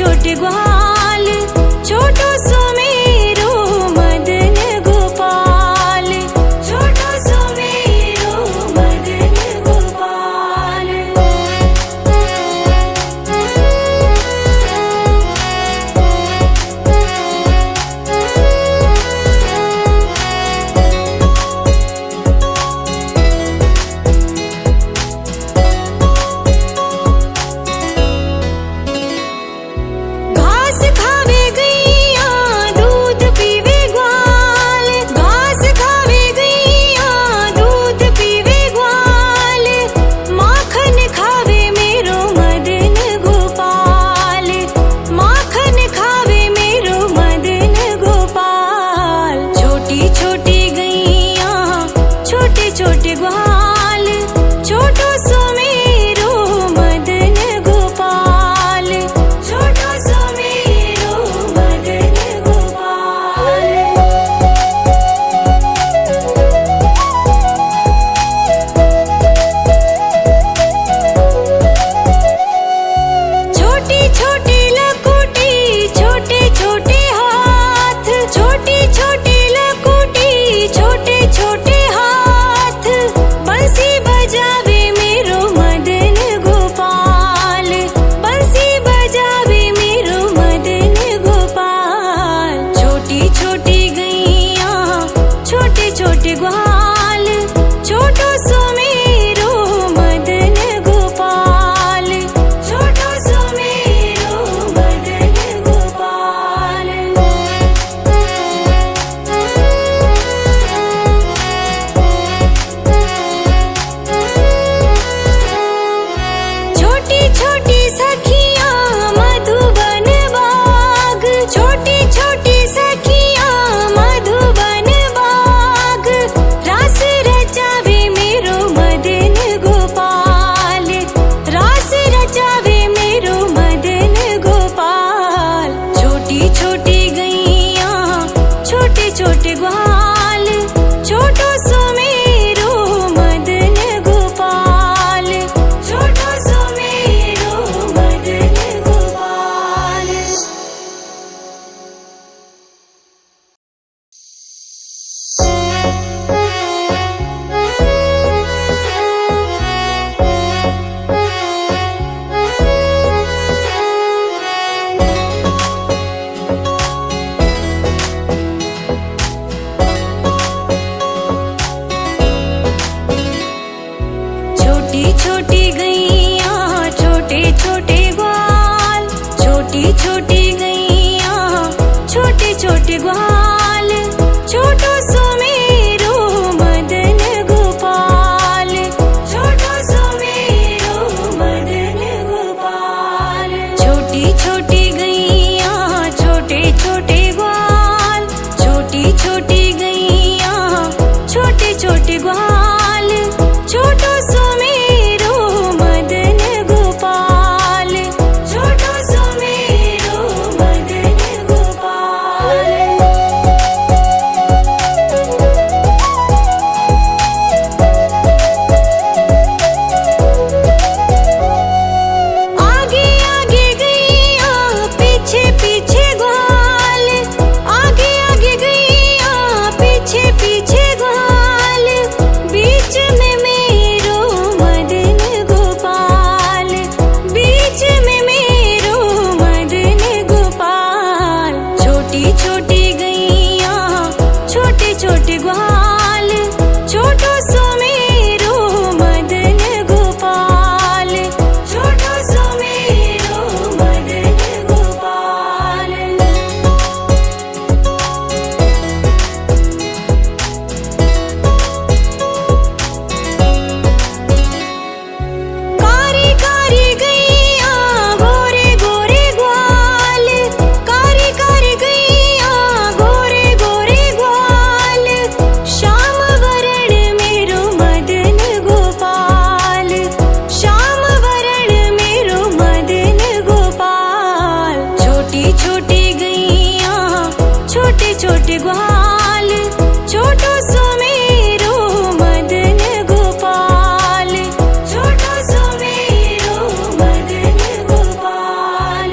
छोटे ग्वाल, छोटो सुमेरो मदन गोपाल, छोटो सुमेरो मदन गोपाल। घास खावे गैया दूध पीवे ग्वाल, घास खावे गैया दूध पीवे ग्वाल, माखन खावे मेरो मदन गोपाल, माखन खावे मेरो मदन गोपाल। छोटी छोटी गैया छोटे छोटे ग्वाल, छोटो सुमेरो मदन गोपाल, छोटो सुमेरो मदन गोपाल। छोटी छोटी लकुटी छोटे छोटे हाथ, छोटी छोटी लकुटी छोटे छोटे हाथ, बंसी बजावे मेरो मदन गोपाल, बंसी बजावे मेरो मदन गोपाल। छोटी छोटी गैया छोटे छोटे ग्वाल, छोटो सुमेरो मदन गोपाल, छोटो सुमेरो मदन गोपाल। छोटी छोटी सखियां मधुबन बाग, छोटी छोटी सखियां मधुबन बाग, रास रचावे मेरो मदन गोपाल, रास रचावे मेरो मदन गोपाल। छोटी छोटी गैया छोटे छोटे ग्वाल, छोटो सुमेरो मदन गोपाल, छोटो सुमेरो मदन गोपाल। छोटी छोटी गैया छोटे छोटे ग्वाल, छोटी छोटी गैया छोटे छोटे ग्वाल, छोटो सुमेरो मदन गोपाल, छोटो सुमेरो मदन गोपाल। छोटी छोटी गैया छोटे छोटे ग्वाल, छोटी छोटी गैया छोटे छोटे ग्वाल, छोटो सुमेरो मदन गोपाल, छोटो सुमेरो मदन गोपाल। आगे आगे गैया पीछे पीछे ग्वाल, आगे आगे गैया पीछे पीछे ग्वाल, बीच में मेरो मदन गोपाल, बीच में मेरो मदन गोपाल। छोटी छोटी गैया छोटे छोटे ग्वाल, छोटो सुमेरो मदन गोपाल, छोटो सुमेरो मदन गोपाल। कारी कारी गैया गोरे गोरे ग्वाल, कारी कारी गैया गोरे गोरे ग्वाल, श्याम वरण मेरो मदन गोपाल, श्याम वरण मेरो मदन गोपाल। छोटी छोटी गैया छोटे छोटे ग्वाल, छोटो सुमेरो मदन गोपाल, छोटो सुमेरो मदन गोपाल।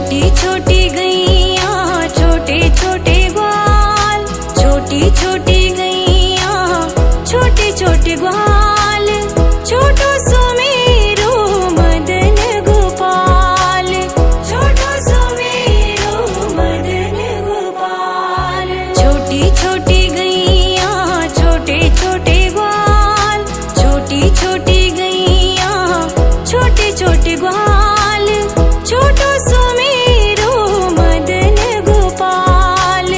छोटी छोटी गैया छोटे छोटे ग्वाल, छोटी छोटी गैया छोटे छोटे ग्वाल, छोटो सो मेरो मदन गोपाल, छोटो सो मेरो मदन गोपाल। छोटी छोटी गैया छोटे छोटे ग्वाल, छोटी छोटी गैया छोटे छोटे ग्वाल, छोटो सो मेरो मदन गोपाल,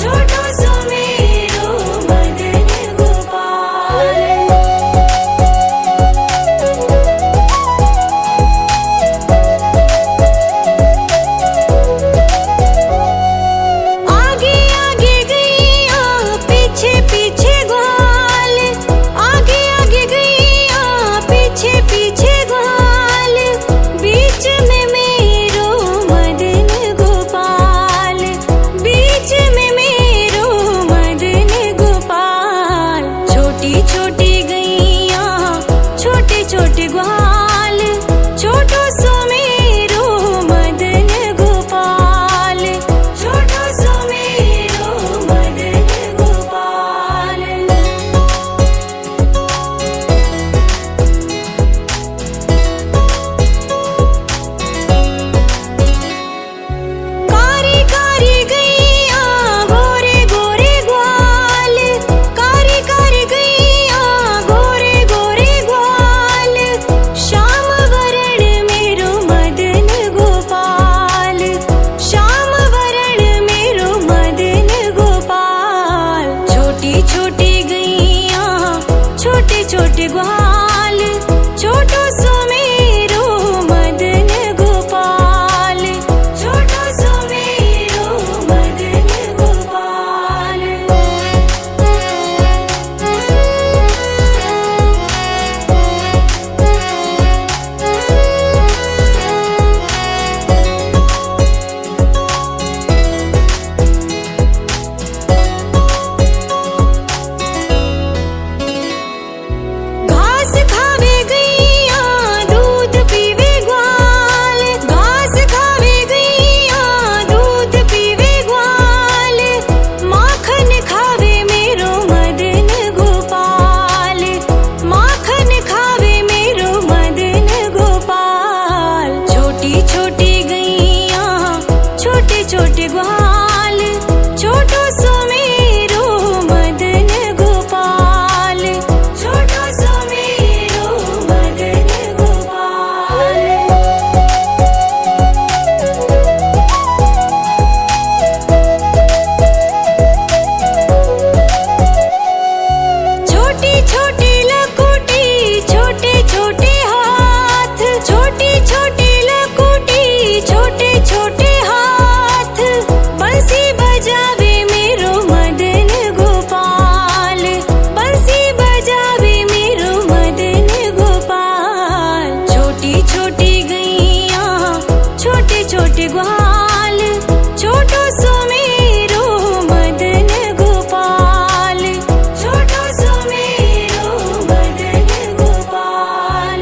छोटो सो मेरो मदन गोपाल। आगे आगे गैया पीछे पीछे ग्वाल, आगे आगे गैया पीछे पीछे ग्वाल, बीच में मेरो मदन गोपाल, बीच में मेरो मदन गोपाल। छोटी छोटी गैया छोटे छोटे ग्वाल, छोटो सो मेरो मदन गोपाल, छोटो सो मेरो मदन गोपाल। कारी कारी गैया गोरे गोरे ग्वाल, कारी कारी गैया गोरे गोरे ग्वाल, श्याम वरण मेरो मदन गोपाल, श्याम वरण मेरो मदन गोपाल। छोटी छोटी गैया छोटे छोटे ग्वाल, छोटो सो मेरो मदन गोपाल, छोटो सो मेरो मदन गोपाल। घास खावे गैया दूध पीवे ग्वाल, घास खावे गैया दूध पीवे ग्वाल, माखन खावे मेरो मदन गोपाल, माखन खावे मेरो मदन गोपाल। छोटी छोटी गैया छोटे छोटे ग्वाल, छोटो सो मेरो मदन गोपाल, छोटो सो मेरो मदन गोपाल। छोटी छोटी लकुटी छोटे छोटे हाथ, छोटी छोटी लकुटी छोटे छोटे हाथ, बंसी बजावे मेरो मदन गोपाल, बंसी बजावे मेरो मदन गोपाल। छोटी छोटी गैया छोटे छोटे ग्वाल, छोटो सो मेरो मदन गोपाल, छोटो सो मेरो मदन गोपाल।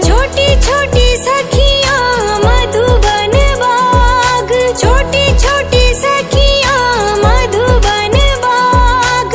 छोटी छोटी सखियां मधुबन बाग, छोटी छोटी सखियां मधुबन बाग,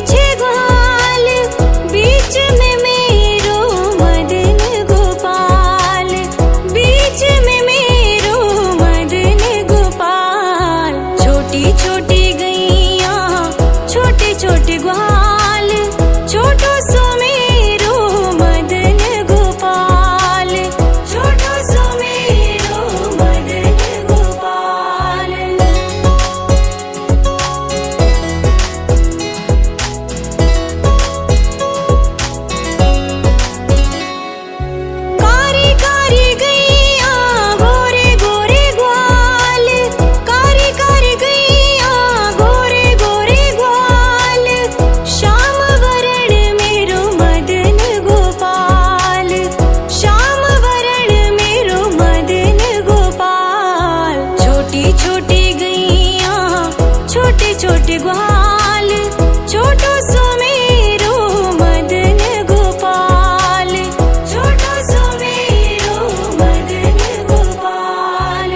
पीछे ग्वाल, बीच में मेरो मदन गोपाल, बीच में मेरो मदन गोपाल। छोटी छोटी गैया छोटे छोटे ग्वाल, छोटो सो मेरो मदन गोपाल, छोटो सो मेरो मदन गोपाल। कारी कारी गैया गोरे गोरे ग्वाल, कारी कारी गैया गोरे गोरे ग्वाल। श्याम वरण मेरो मदन गोपाल, श्याम वरण मेरो मदन गोपाल। छोटी छोटी गैया छोटे छोटे ग्वाल, छोटो सो मेरो मदन गोपाल, छोटो सो मेरो मदन गोपाल।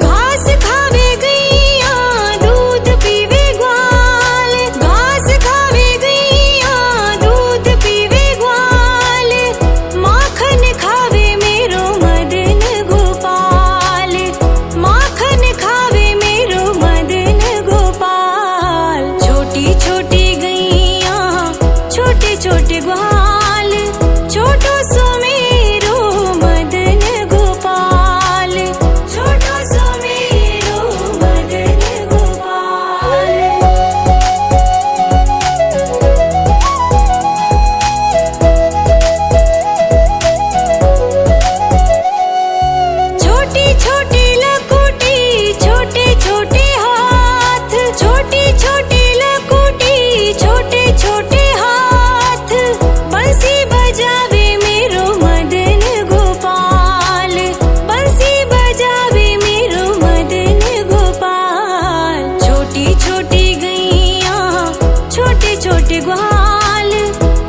घास खावे गैया दूध पीवे ग्वाल, घास खावे गैया दूध पीवे ग्वाल। माखन खावे मेरो मदन गोपाल, माखन खावे मेरो मदन गोपाल। छोटी छोटी गैया छोटे छोटे ग्वाल, छोटो सो मेरो मदन गोपाल, छोटो सो मेरो मदन गोपाल। छोटी छोटी लकुटी छोटे छोटे हाथ, छोटी छोटी लकुटी छोटे छोटे हाथ। बंसी बजावे मेरो मदन गोपाल, बंसी बजावे मेरो मदन गोपाल। छोटी छोटी गैया छोटे छोटे ग्वाल,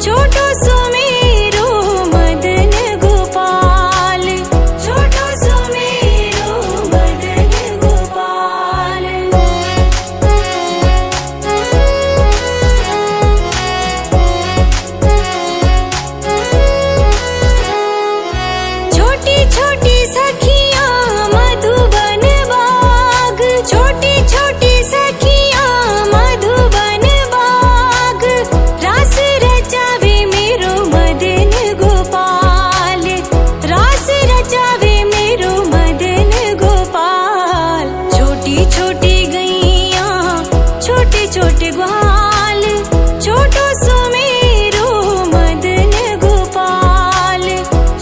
छोटो सो मेरो मदन गोपाल, छोटो सो मेरो मदन गोपाल। छोटी छोटी सखियां मधुबन बाग, छोटी छोटी सखियां मधुबन बाग। रास रचावे मेरो मदन गोपाल, रास रचावे मेरो मदन गोपाल। छोटी छोटी गैया छोटे छोटे ग्वाल, छोटो सो मेरो मदन गोपाल,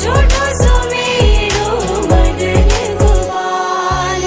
छोटो सो मेरो मदन गोपाल।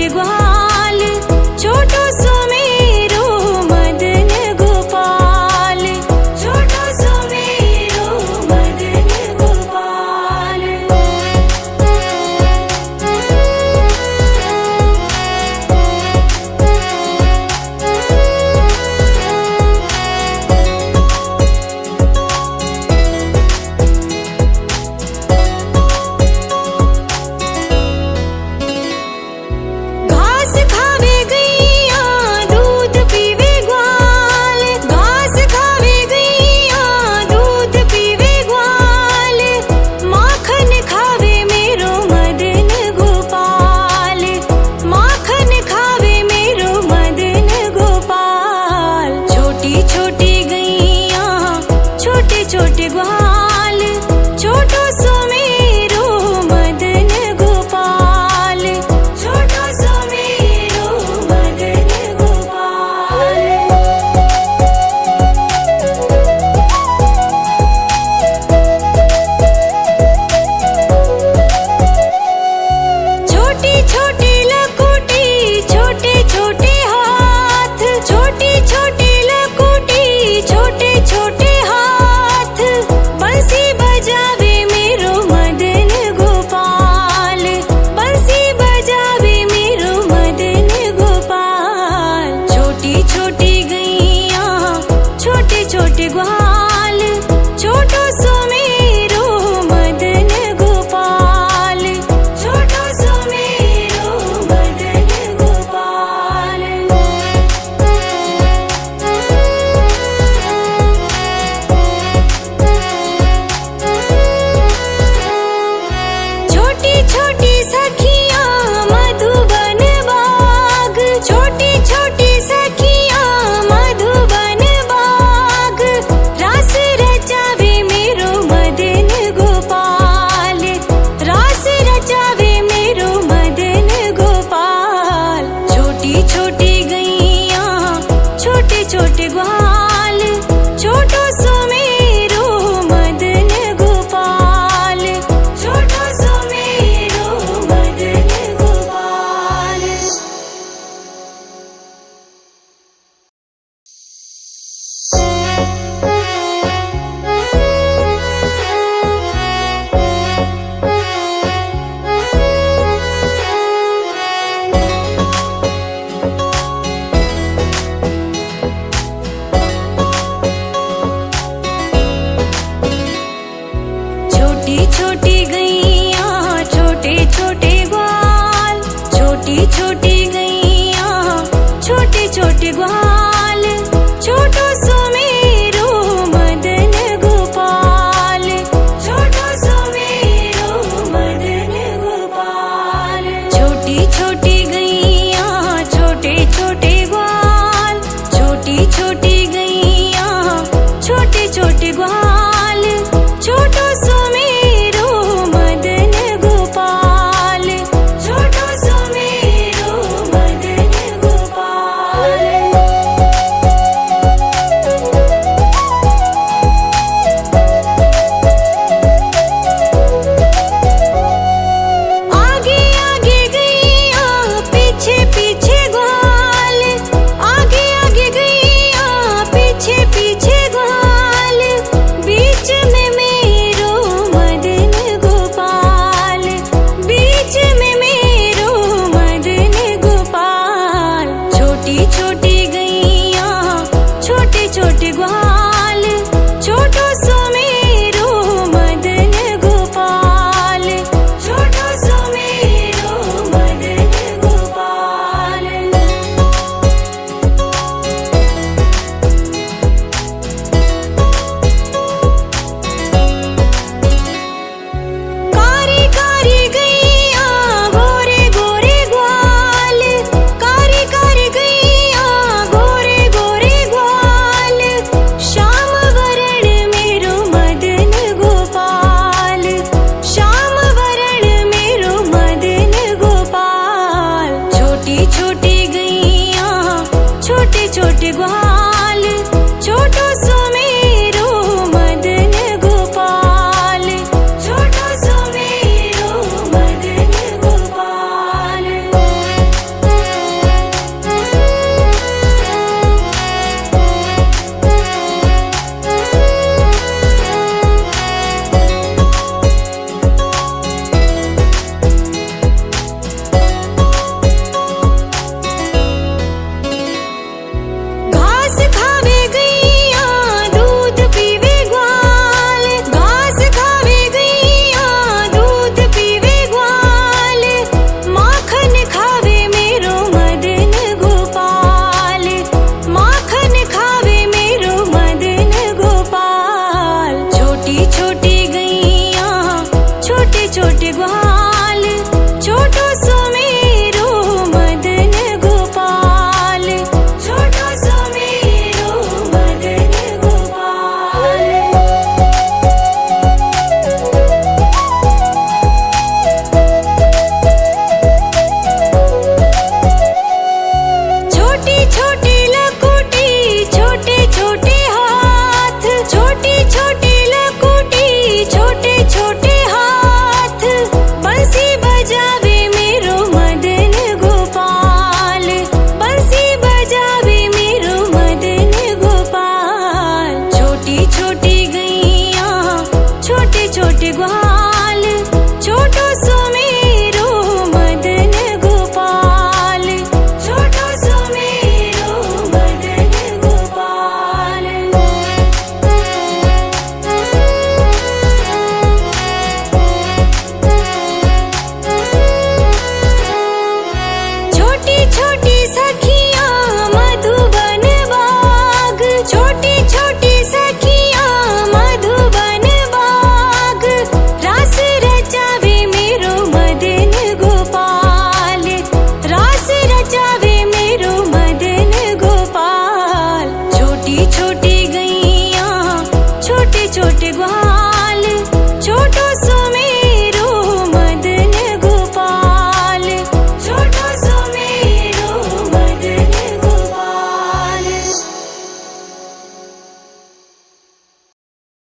छोटे ग्वाल, छोटो सुमेरो मदन गोपाल, छोटो सुमेरो मदन गोपाल। घास खावे गैया दूध पीवे ग्वाल, घास खावे गैया दूध पीवे ग्वाल, माखन खावे मेरो मदन गोपाल, माखन खावे मेरो मदन गोपाल। छोटी छोटी गैया छोटे छोटे ग्वाल, छोटो सुमेरो मदन गोपाल, छोटो सुमेरो मदन गोपाल। छोटी छोटी लकुटी छोटे छोटे हाथ, छोटी छोटी लकुटी छोटे छोटे हाथ, बंसी बजावे मेरो मदन गोपाल, बंसी बजावे मेरो मदन गोपाल। छोटी छोटी गैया छोटे छोटे ग्वाल, छोटो सुमेरो मदन गोपाल, छोटो सुमेरो मदन गोपाल। छोटी छोटी सखियां मधुबन बाग, छोटी छोटी सखियां मधुबन बाग, रास रचावे मेरो मदन गोपाल, रास रचावे मेरो मदन गोपाल। छोटी छोटी गैया छोटे छोटे ग्वाल, छोटो सुमेरो मदन गोपाल, छोटो सुमेरो मदन गोपाल। छोटी छोटी गैया छोटे छोटे ग्वाल, छोटी छोटी गैया छोटे छोटे ग्वाल, छोटो सुमेरो मदन गोपाल, छोटो सुमेरो मदन गोपाल। छोटी छोटी